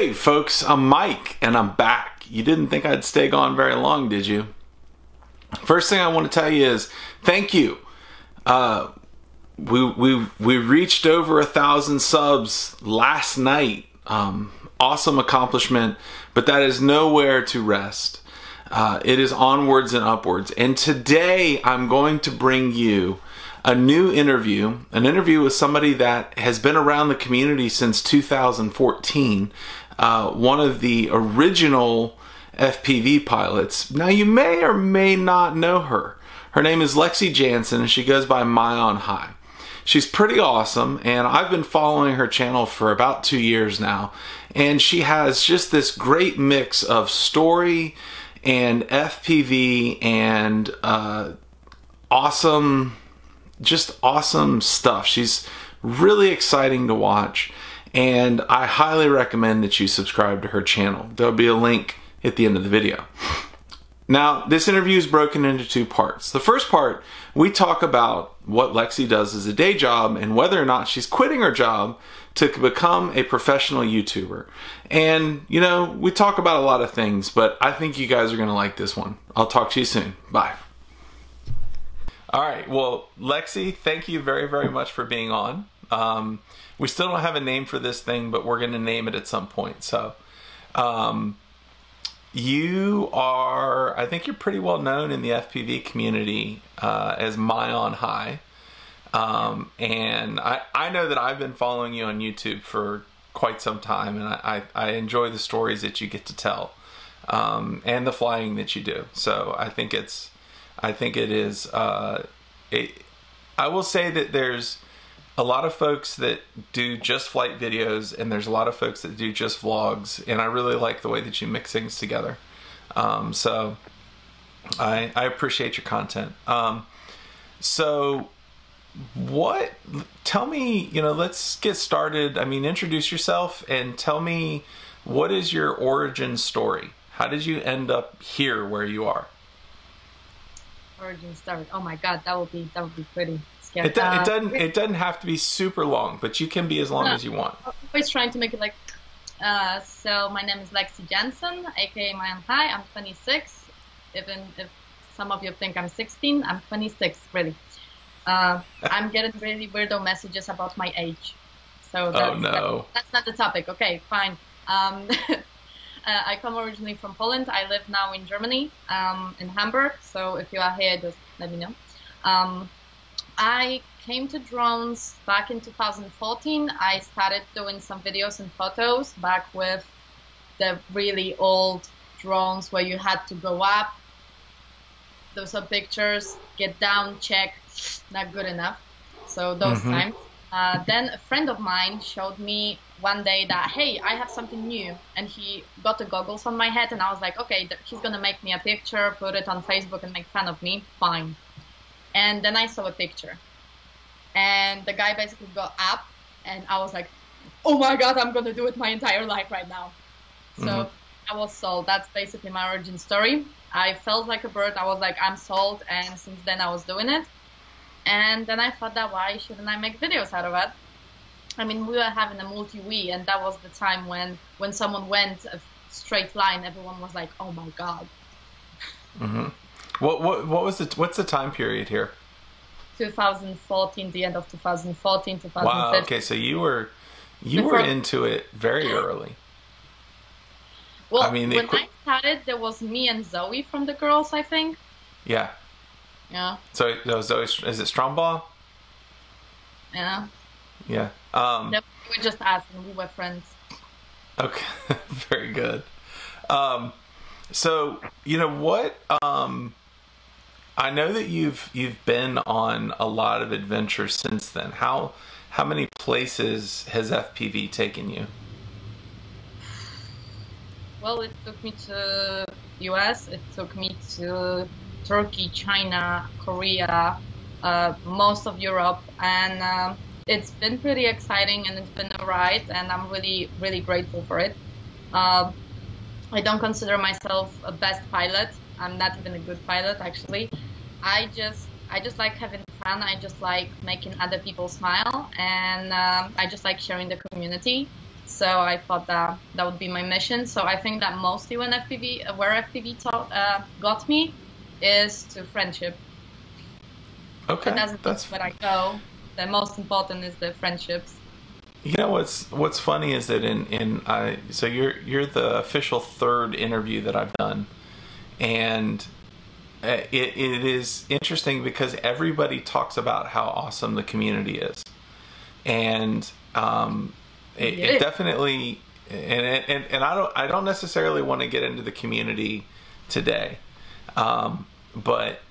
Hey folks, I'm Mike and I'm back. You didn't think I'd stay gone very long, did you? First thing I want to tell you is thank you. We reached over 1,000 subs last night. Awesome accomplishment, but that is nowhere to rest. It is onwards and upwards. And today I'm going to bring you a new interview, an interview with somebody that has been around the community since 2014, one of the original FPV pilots. Now you may or may not know her. Her name is Lexie Janson and she goes by MaiOnHigh. She's pretty awesome and I've been following her channel for about 2 years now, and she has just this great mix of story and FPV and awesome stuff. She's really exciting to watch, and I highly recommend that you subscribe to her channel. There'll be a link at the end of the video. Now, this interview is broken into two parts. The first part, we talk about what Lexie does as a day job and whether or not she's quitting her job to become a professional YouTuber. And, you know, we talk about a lot of things, but I think you guys are going to like this one. I'll talk to you soon. Bye. All right, well, Lexie, thank you very, very much for being on. We still don't have a name for this thing, but we're going to name it at some point. So, you are, I think you're pretty well known in the FPV community as MaiOnHigh. And I know that I've been following you on YouTube for quite some time, and I enjoy the stories that you get to tell and the flying that you do. So I think it is, I will say that there's a lot of folks that do just flight videos, and there's a lot of folks that do just vlogs, and I really like the way that you mix things together. So I appreciate your content. So tell me, you know, let's get started. I mean, introduce yourself and tell me, what is your origin story? How did you end up here where you are? Origin story. Oh my God, that would be pretty scary. It doesn't have to be super long, but you can be as long as you want. I'm always trying to make it like. So my name is Lexie Janson, aka MaiOnHigh. I'm 26. Even if some of you think I'm 16, I'm 26. Really. I'm getting really weirdo messages about my age. So that's not the topic. Okay, fine. I come originally from Poland. I live now in Germany, in Hamburg. So if you are here, just let me know. I came to drones back in 2014. I started doing some videos and photos back with the really old drones where you had to go up, do some pictures, get down, check, not good enough. So those times. Then a friend of mine showed me one day that, hey, I have something new. And he got the goggles on my head, and I was like, okay, he's going to make me a picture, put it on Facebook and make fun of me. Fine. And then I saw a picture. And the guy basically got up, and I was like, oh my God, I'm going to do it my entire life right now. So I was sold. That's basically my origin story. I felt like a bird. I was like, I'm sold. And since then I was doing it. And then I thought that why shouldn't I make videos out of it? I mean, we were having a multi-wee, and that was the time when someone went a straight line, everyone was like, oh my God. What's the time period here? 2014, the end of 2014, 2015. Wow, okay, so you were into it very early. Well, I mean, when I started, there was me and Zoe from the girls, I think. Yeah. Yeah. So Zoe, is it Strombaugh? Yeah. Yeah. No, we were just asking. We were friends. Okay, very good. So you know what? I know that you've been on a lot of adventures since then. How many places has FPV taken you? Well, it took me to US. It took me to Turkey, China, Korea, most of Europe, and it's been pretty exciting, and it's been a ride, and I'm really, really grateful for it. I don't consider myself a best pilot. I'm not even a good pilot, actually. I just like having fun. I just like making other people smile, and I just like sharing the community. So I thought that that would be my mission. So I think that mostly when where FPV got me is to friendship. Okay, That's where I go. The most important is the friendships. You know what's funny is that so you're the official third interview that I've done, and it is interesting because everybody talks about how awesome the community is, and it definitely and I don't necessarily want to get into the community today, but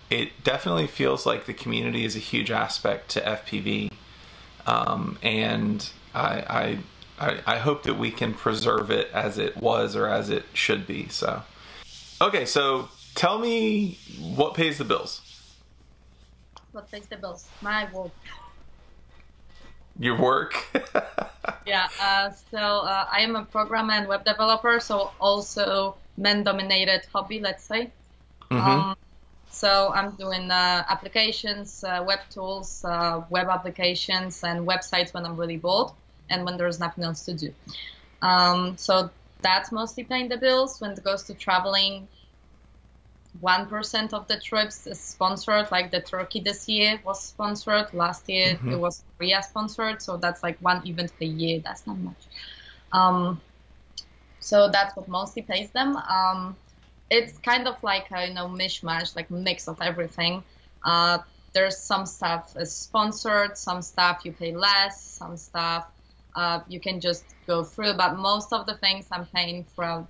it definitely feels like the community is a huge aspect to FPV. And I hope that we can preserve it as it was or as it should be. So, okay, so tell me what pays the bills. What pays the bills? My work. Your work? Yeah. So I am a programmer and web developer. So also men-dominated hobby, let's say. Mm-hmm. So I'm doing applications, web tools, web applications, and websites when I'm really bored and when there's nothing else to do. So that's mostly paying the bills. When it goes to traveling, 1% of the trips is sponsored. Like the Turkey this year was sponsored. Last year it was Korea sponsored. So that's like one event a year. That's not much. So that's what mostly pays them. It's kind of like a mishmash, like mix of everything. There's some stuff is sponsored, some stuff you pay less, some stuff you can just go through. But most of the things I'm paying through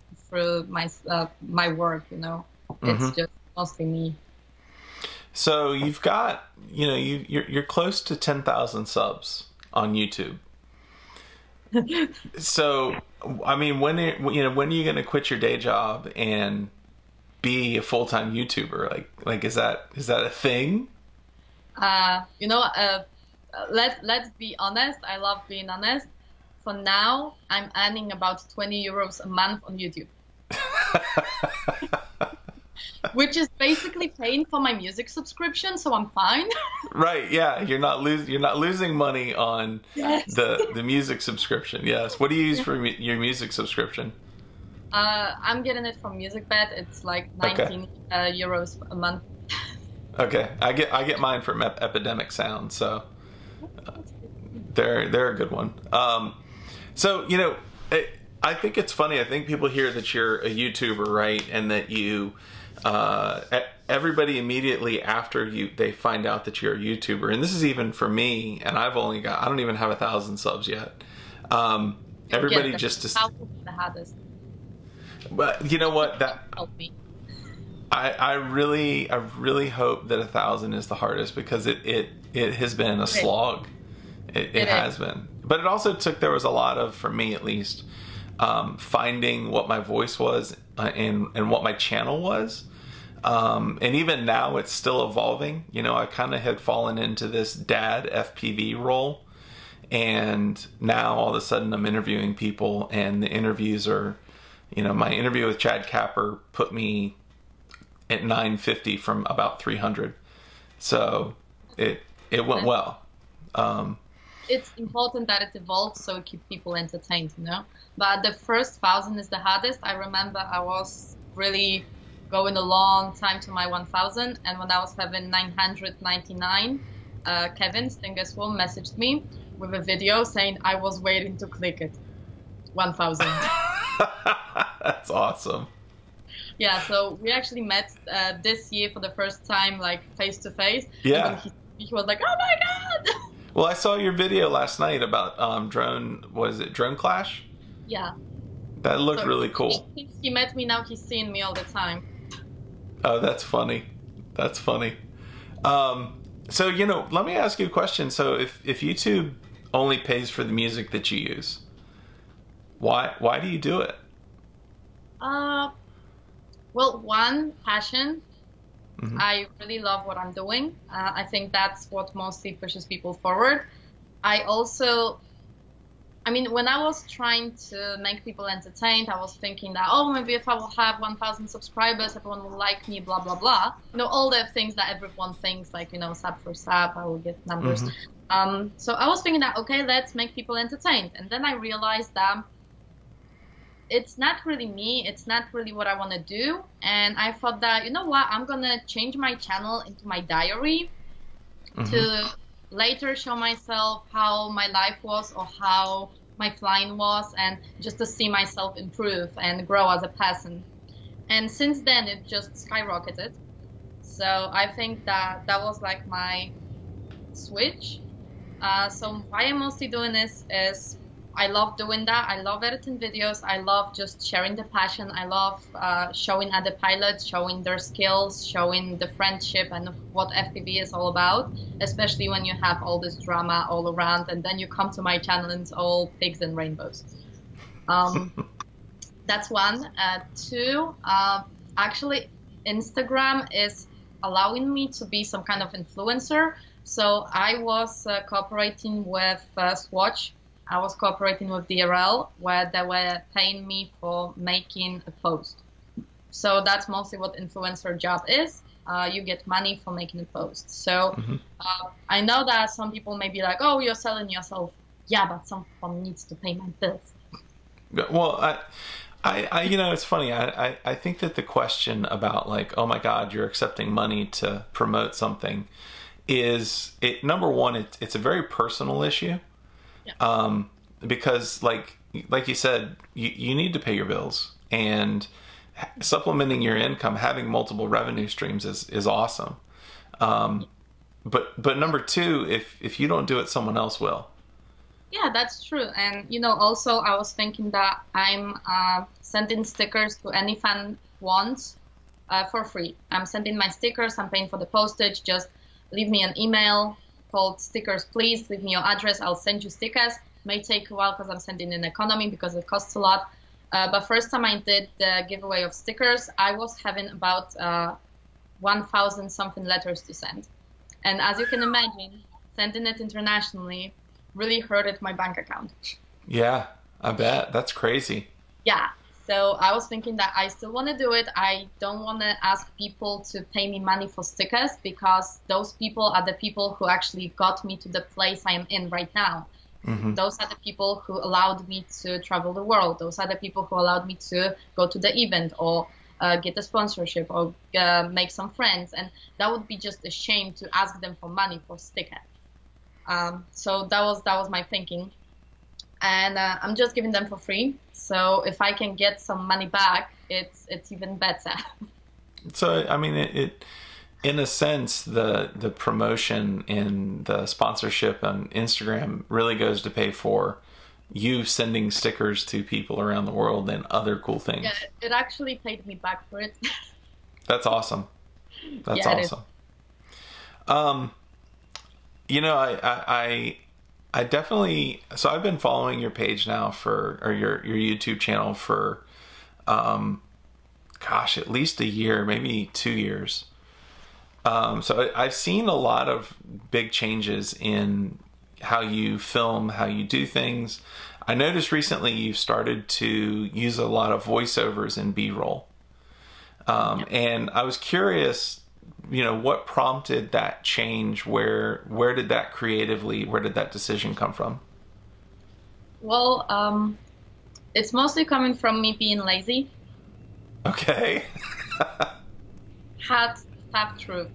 my work. It's just mostly me. So you've got you're close to 10,000 subs on YouTube. So I mean, when are you going to quit your day job and be a full-time YouTuber? Like is that a thing? Let's be honest. I love being honest. For now, I'm earning about 20 euros a month on YouTube, which is basically paying for my music subscription. So I'm fine. Right? Yeah, you're not losing money on the music subscription. Yes. What do you use for your music subscription? I'm getting it from MusicBed. It's like 19 euros a month. Okay, I get mine from Epidemic Sound, so they're a good one. So I think it's funny. I think people hear that you're a YouTuber, right, and that you everybody immediately after they find out that you're a YouTuber, and this is even for me, and I don't even have 1,000 subs yet. Everybody just the hardest. But you know what? That help me. I really hope that 1,000 is the hardest, because it has been a slog. It has been. But it also there was a lot of, for me at least, finding what my voice was and what my channel was. And even now it's still evolving. I kind of had fallen into this dad FPV role. And now all of a sudden I'm interviewing people, and the interviews are, my interview with Chad Capper put me at 950 from about 300. So it went well. It's important that it evolves so it keeps people entertained, But the first 1,000 is the hardest. I remember I was really going a long time to my 1,000, and when I was having 999, Kevin Stingerswolf messaged me with a video saying I was waiting to click it. 1,000. That's awesome. Yeah, so we actually met this year for the first time, like face to face. Yeah. And he was like, "Oh my god!" Well, I saw your video last night about drone. Was it Drone Clash? Yeah. That looked really cool. He met me, now he's seeing me all the time. Oh, that's funny. That's funny. So let me ask you a question. So if YouTube only pays for the music that you use, why do you do it? Well, one, passion. Mm-hmm. I really love what I'm doing. I think that's what mostly pushes people forward. When I was trying to make people entertained, I was thinking that, maybe if I will have 1,000 subscribers, everyone will like me, blah, blah, blah. All the things that everyone thinks, like, sub for sub, I will get numbers. Mm-hmm. So I was thinking that, okay, let's make people entertained. And then I realized that it's not really me, it's not really what I want to do. And I thought that, you know what, I'm going to change my channel into my diary to later show myself how my life was or how my flying was, and just to see myself improve and grow as a person. And since then, it just skyrocketed. So I think that that was like my switch. So why I'm mostly doing this is I love doing that. I love editing videos. I love just sharing the passion. I love showing other pilots, showing their skills, showing the friendship and what FPV is all about, especially when you have all this drama all around and then you come to my channel and it's all pigs and rainbows. That's one. Two, actually, Instagram is allowing me to be some kind of influencer. So I was cooperating with Swatch. I was cooperating with DRL, where they were paying me for making a post. So that's mostly what influencer job is. You get money for making a post. So I know that some people may be like, oh, you're selling yourself. Yeah, but someone needs to pay my bills. Well, I you know, it's funny. I think that the question about like, oh my God, you're accepting money to promote something is, number one, it's a very personal issue. Yeah. Because like you said, you need to pay your bills, and supplementing your income, having multiple revenue streams is awesome. But number two, if you don't do it, someone else will. Yeah, that's true. And, you know, also I was thinking that I'm sending stickers to any fan wants for free. I'm sending my stickers, I'm paying for the postage. Just leave me an email called stickers, please. Leave me your address, I'll send you stickers. May take a while because I'm sending in economy because it costs a lot. But first time I did the giveaway of stickers, I was having about 1,000 something letters to send. And as you can imagine, sending it internationally really hurted my bank account. Yeah, I bet. That's crazy. Yeah. So I was thinking that I still want to do it. I don't want to ask people to pay me money for stickers, because those people are the people who actually got me to the place I am in right now. Those are the people who allowed me to travel the world. Those are the people who allowed me to go to the event or get a sponsorship or make some friends. And that would be just a shame to ask them for money for sticker. So that was my thinking. And I'm just giving them for free. So if I can get some money back, it's even better. So, I mean, it in a sense, the promotion and the sponsorship on Instagram really goes to pay for you sending stickers to people around the world and other cool things. Yeah, it actually paid me back for it. That's awesome. That's awesome. You know, I definitely, so I've been following your page now or your YouTube channel for, gosh, at least a year, maybe 2 years. So I've seen a lot of big changes in how you film, how you do things. I noticed recently you've started to use a lot of voiceovers in B-roll. And I was curious, you know, what prompted that change? Where did that decision come from? Well, it's mostly coming from me being lazy. Okay. Half true.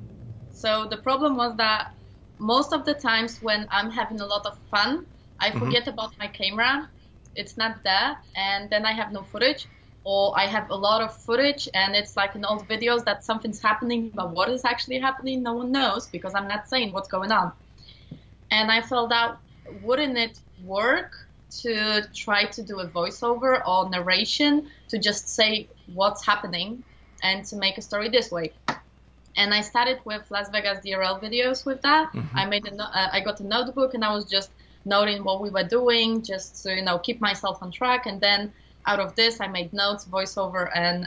So the problem was that most of the times when I'm having a lot of fun, I forget about my camera. It's not there, and then I have no footage. Or I have a lot of footage and it's like in old videos that something's happening, but what is actually happening, no one knows, because I'm not saying what's going on. And I felt that, wouldn't it work to try to do a voiceover or narration to just say what's happening and to make a story this way? And I started with Las Vegas DRL videos with that. I got a notebook and I was just noting what we were doing, just to, you know, keep myself on track. And then out of this, I made notes, voiceover, and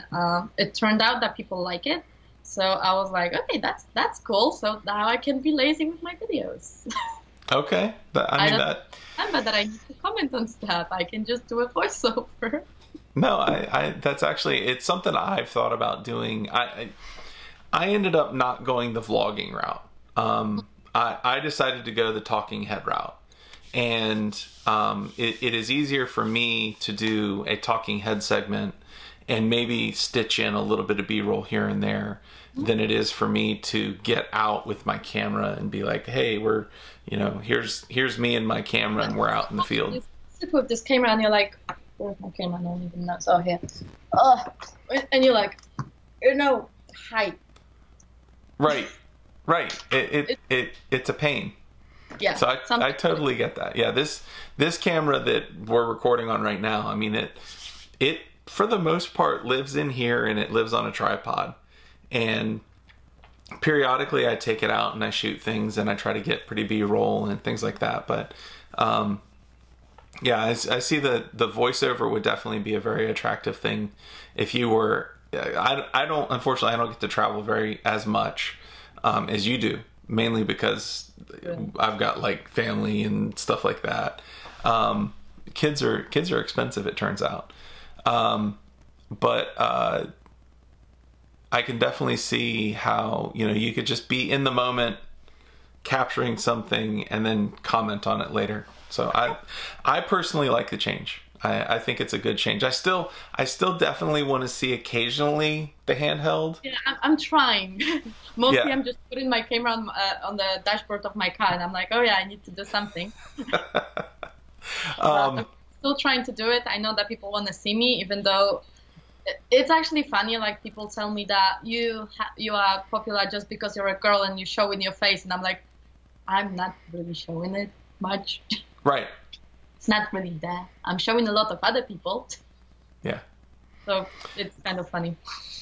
it turned out that people like it. So I was like, okay, that's cool. So now I can be lazy with my videos. Okay, I remember that I need to comment on stuff. I can just do a voiceover. No, that's actually, it's something I've thought about doing. I ended up not going the vlogging route. I decided to go the talking head route. And it is easier for me to do a talking head segment and maybe stitch in a little bit of B-roll here and there than it is for me to get out with my camera and be like, hey, we're, you know, here's me and my camera and we're out in the field. You sit with this camera and you're like, where's my camera? I don't even know. It's all here. Oh, and you're like, you know, height. Right. It's a pain. Yeah. So I totally get that. Yeah, this camera that we're recording on right now, I mean, it for the most part lives in here and it lives on a tripod. And periodically I take it out and I shoot things and I try to get pretty B-roll and things like that. But yeah, I see that the voiceover would definitely be a very attractive thing if you were. Unfortunately, I don't get to travel as much as you do, mainly because I've got like family and stuff like that. Kids are expensive, it turns out. But I can definitely see how, you know, you could just be in the moment capturing something and then comment on it later. So I personally like the change. I think it's a good change. I still definitely want to see occasionally the handheld. Yeah, I'm trying. Mostly Yeah. I'm just putting my camera on the dashboard of my car and I'm like, oh yeah, I need to do something. I'm still trying to do it. I know that people want to see me, even though it's actually funny. Like, people tell me that you are popular just because you're a girl and you show in your face, and I'm like, I'm not really showing it much. Right. It's not really there. I'm showing a lot of other people. Yeah. So it's kind of funny.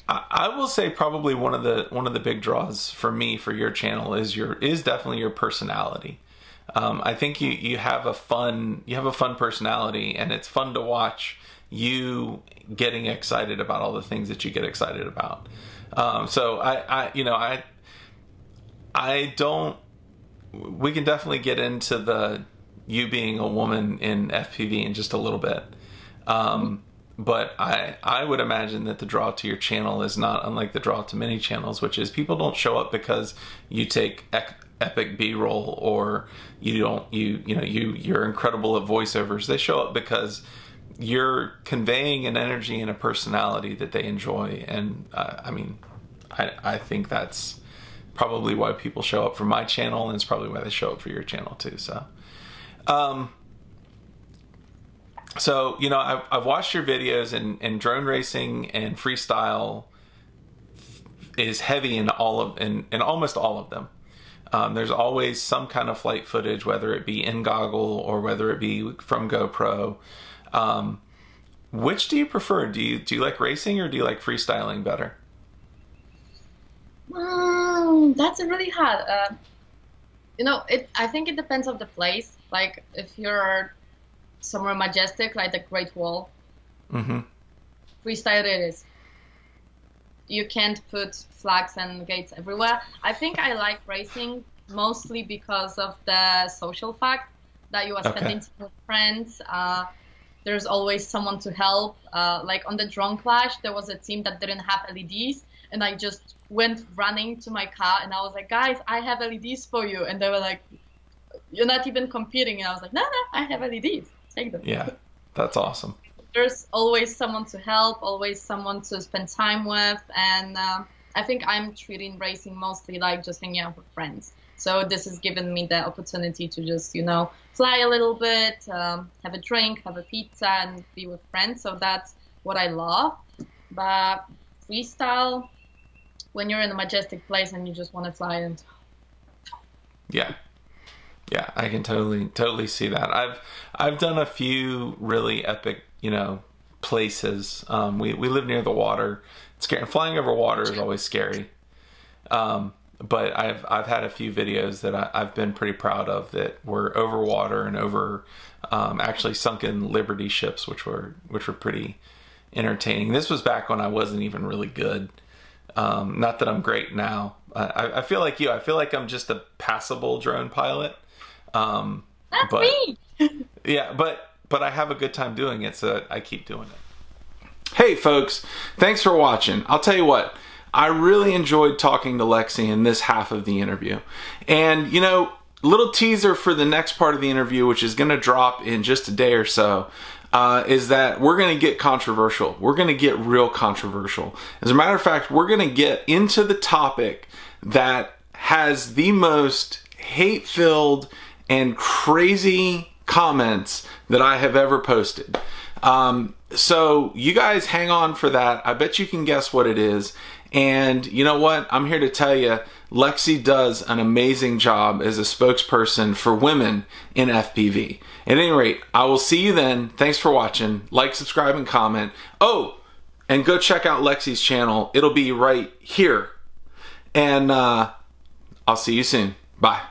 I will say probably one of the big draws for me for your channel is definitely your personality. I think you have a fun personality, and it's fun to watch you getting excited about all the things that you get excited about. So we can definitely get into you being a woman in FPV in just a little bit. But I would imagine that the draw to your channel is not unlike the draw to many channels, which is people don't show up because you take epic B-roll or you're incredible at voiceovers. They show up because you're conveying an energy and a personality that they enjoy. And I think that's probably why people show up for my channel, and it's probably why they show up for your channel too. So, you know, I've watched your videos, and drone racing and freestyle is heavy in almost all of them. There's always some kind of flight footage, whether it be in goggle or whether it be from GoPro. Which do you prefer? Do you like racing or do you like freestyling better? That's really hard. You know, I think it depends on the place. Like, if you're somewhere majestic, like the Great Wall, freestyle it is. You can't put flags and gates everywhere. I think I like racing mostly because of the social fact that you are spending time with friends. There's always someone to help. Like on the drone clash, there was a team that didn't have LEDs, and I just went running to my car and I was like, guys, I have LEDs for you. And they were like, you're not even competing. And I was like, no, I have LEDs. Take them. Yeah, that's awesome. There's always someone to help, always someone to spend time with. And I think I'm treating racing mostly like just hanging out with friends. So this has given me the opportunity to just, you know, fly a little bit, have a drink, have a pizza, and be with friends. So that's what I love. But freestyle, when you're in a majestic place and you just want to fly, and yeah, I can totally see that. I've done a few really epic, you know, places. We live near the water. It's scary. Flying over water is always scary. But I've had a few videos that I've been pretty proud of that were over water and over actually sunken Liberty ships, which were pretty entertaining. This was back when I wasn't even really good. Not that I'm great now. I feel like you. I feel like I'm just a passable drone pilot. That's me. Yeah, but I have a good time doing it, so I keep doing it. Hey folks, thanks for watching. I'll tell you what, I really enjoyed talking to Lexie in this half of the interview. And, you know, little teaser for the next part of the interview, which is going to drop in just a day or so, is that we're going to get controversial. We're going to get real controversial. As a matter of fact, we're going to get into the topic that has the most hate-filled and crazy comments that I have ever posted. So you guys hang on for that. I bet you can guess what it is. And you know what? I'm here to tell you, Lexie does an amazing job as a spokesperson for women in FPV. At any rate, I will see you then. Thanks for watching. Like, subscribe, and comment. Oh, and go check out Lexie's channel. It'll be right here. And I'll see you soon. Bye.